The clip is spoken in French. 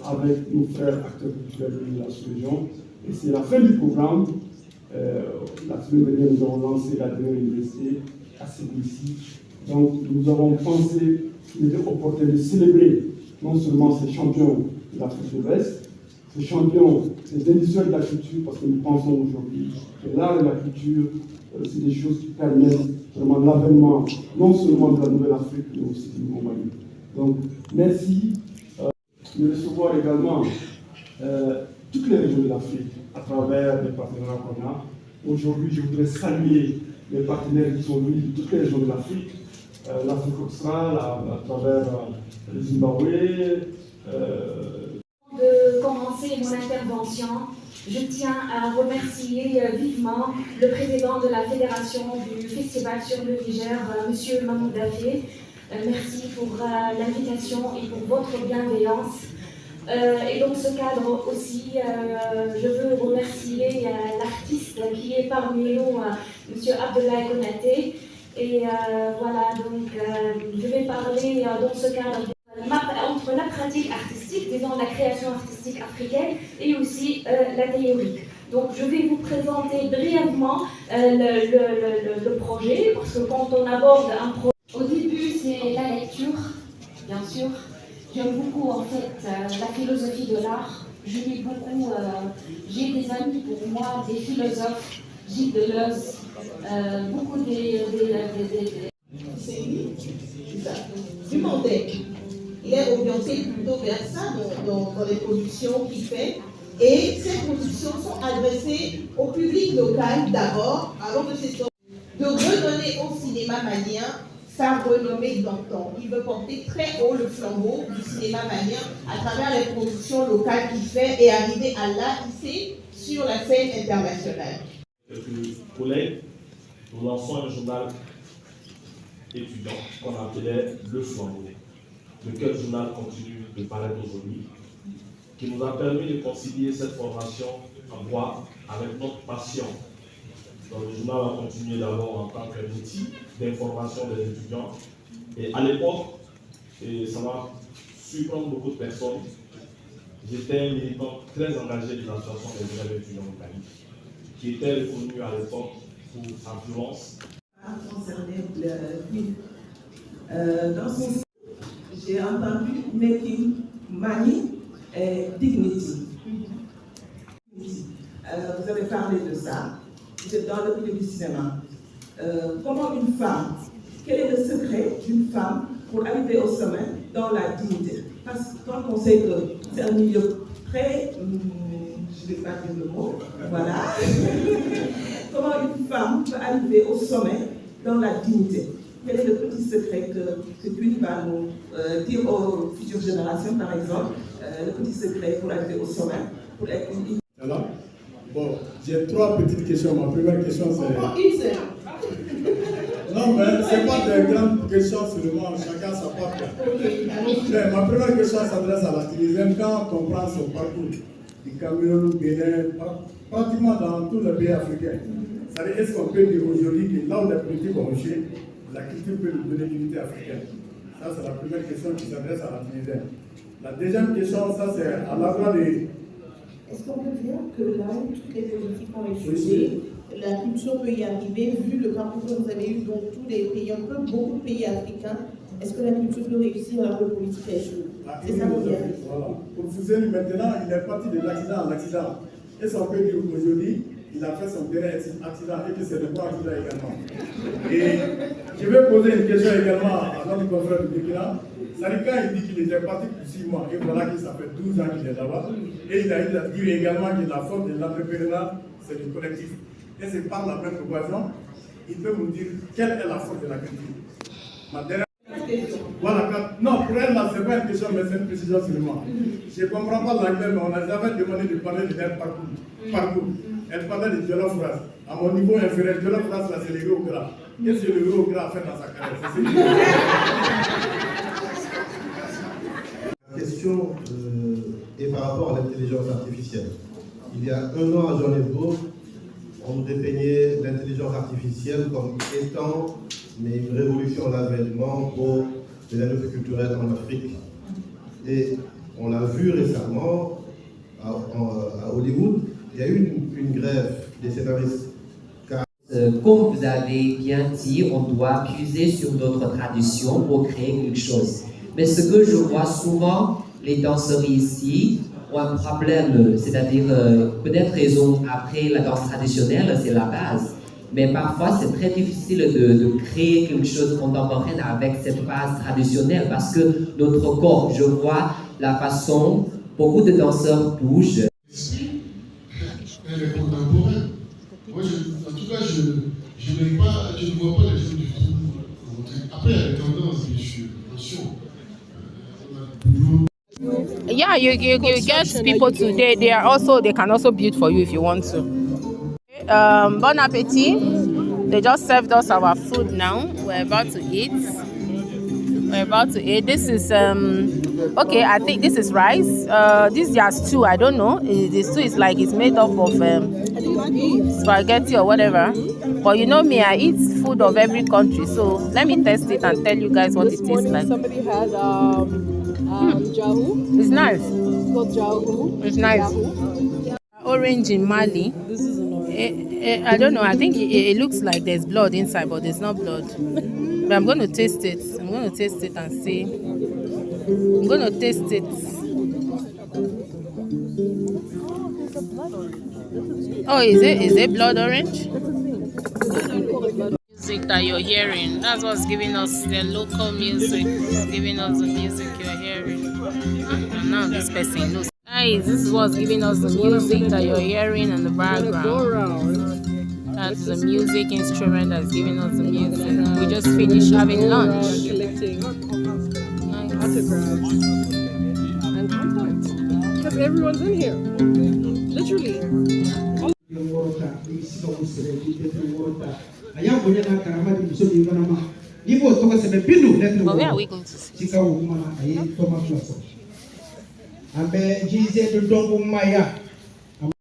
Avec nos frères acteurs culturels de la sous-région. Et c'est la fin du programme. La semaine dernière, nous avons lancé la dernière université à Ségoussi. Donc, nous avons pensé qu'il était opportun de célébrer non seulement ces champions de l'Afrique de l'Ouest, ces champions, ces industriels de la culture, parce que nous pensons aujourd'hui que l'art et la culture, c'est des choses qui permettent vraiment l'avènement non seulement de la Nouvelle-Afrique, mais aussi du Nouveau Mali. Donc, merci de recevoir également toutes les régions de l'Afrique à travers les partenariats qu'on a. Aujourd'hui, je voudrais saluer les partenaires qui sont venus de toutes les régions de l'Afrique, l'Afrique australe, à travers le Zimbabwe. De commencer mon intervention, je tiens à remercier vivement le président de la Fédération du Festival sur le Niger, M. Mahmoud Dafé. Merci pour l'invitation et pour votre bienveillance. Et dans ce cadre aussi, je veux remercier l'artiste qui est parmi nous, M. Abdoulaye Konaté. Et voilà, donc je vais parler dans ce cadre entre la pratique artistique, disons la création artistique africaine, et aussi la théorie. Donc je vais vous présenter brièvement le projet, parce que quand on aborde un projet, au début c'est la lecture, bien sûr. J'aime beaucoup en fait la philosophie de l'art. Je lis beaucoup, j'ai des amis pour moi, des philosophes, Gilles Deleuze, beaucoup C'est lui, c'est ça. Du Mandek. Il est orienté plutôt vers ça dans les productions qu'il fait. Et ces productions sont adressées au public local d'abord, avant de s'étendre, de redonner au cinéma malien sa renommée d'antan. Il veut porter très haut le flambeau du cinéma malien à travers les productions locales qu'il fait et arriver à la hisser sur la scène internationale. Quelques collègues, nous lançons un journal étudiant qu'on appelait Le Flambeau, lequel journal continue de paraître aujourd'hui, qui nous a permis de concilier cette formation en droit avec notre passion. Donc, le journal a continué d'abord en tant qu'un outil d'information des étudiants. Et à l'époque, et ça va surprendre beaucoup de personnes, j'étais un militant très engagé de l'association des élèves étudiants au Mali, qui était reconnu à l'époque pour sa violence. Dans ce j'ai entendu Making Money et Dignity. Vous avez parlé de ça. Vous êtes dans le milieu du cinéma. Comment une femme, quel est le secret d'une femme pour arriver au sommet dans la dignité? Parce que quand on sait que c'est un milieu très, je ne vais pas dire le mot, voilà. Comment une femme peut arriver au sommet dans la dignité? Quel est le petit secret que tu vas nous dire aux futures générations, par exemple, le petit secret pour arriver au sommet, pour être une... Alors, bon, j'ai trois petites questions. Ma première question, c'est... Non, mais ce n'est pas des grandes questions seulement, chacun sa part. Mais ma première question s'adresse à la Tunisienne. Quand on prend son parcours du Cameroun, du Bénin, pratiquement dans tous les pays africains, est-ce qu'on peut dire aujourd'hui que là où les politiques ont échoué, la culture peut nous donner l'unité africaine? Ça, c'est la première question qui s'adresse à la Tunisienne. La deuxième question, ça, c'est à l'endroit des... Est-ce qu'on peut dire que là où toutes les politiques ont échoué, la culture peut y arriver, vu le parcours que vous avez eu dans tous les pays, un peu beaucoup de pays africains, est-ce que la culture peut réussir alors que le politique a échoué? C'est ça mon dire. Voilà. Pour Fouzen, maintenant, il est parti de l'accident en accident. Est-ce qu'on peut dire qu'aujourd'hui, il a fait son dernier accident et que c'est le bon accident également? Et je vais poser une question également à notre confrère du Burkina. Sarika, il dit qu'il était parti pour 6 mois et voilà que ça fait 12 ans qu'il est là-bas. Et il a dit également que la force de l'entrepreneuriat, c'est le collectif. Et c'est par la même occasion, il peut nous dire quelle est la force de la culture. Ma dernière... Voilà, non, pour elle, là, c'est pas une question, mais c'est une précision seulement. Je ne comprends pas l'anglais, mais on a jamais demandé de parler de leur parcours. Elle parlait de Jollof Rice. À mon niveau inférieur, Jollof Rice, là, c'est le gros gras. Qu'est-ce que le gros gras a fait dans sa carrière? La question est par rapport à l'intelligence artificielle. Il y a 1 an à Johannesburg, on nous dépeignait l'intelligence artificielle comme étant une révolution, l'avènement pour les industries culturelles en Afrique. Et on l'a vu récemment à Hollywood, il y a eu une grève des scénaristes. Comme vous avez bien dit, on doit puiser sur d'autres traditions pour créer quelque chose. Mais ce que je vois souvent, les danseurs ici ont un problème, c'est-à-dire peut-être ils ont appris la danse traditionnelle, c'est la base. Mais parfois, c'est très difficile de créer quelque chose de contemporain avec cette base traditionnelle parce que notre corps, je vois la façon, beaucoup de danseurs bougent. Elle est contemporaine. Moi, en tout cas, je ne vois pas les gens du tout. Après, il y a des tendances, bien sûr. Attention. Yeah, you get people today. They can also build for you if you want to. Bon appetit. They just served us our food now. We're about to eat. This is okay. I think this is rice. This is just stew. I don't know. The stew is like it's made up of spaghetti or whatever. But you know me, I eat food of every country. So let me test it and tell you guys what it tastes like. Somebody had jahu. It's nice. It's called jahu. It's nice. Jahu. Orange in Mali. This is an orange. I don't know. I think it looks like there's blood inside, but there's not blood. But I'm going to taste it. I'm going to taste it and see. I'm going to taste it. Oh, is it blood orange? Music that you're hearing. That's what's giving us the local music. It's giving us the music you're hearing. And now this person knows. Guys, this is what's giving us the music that you're hearing in the background. That's the music instrument that's giving us the music. We just finished having lunch. Collecting autographs and contacts. Because everyone's in here. Literally. But where are we going to sit?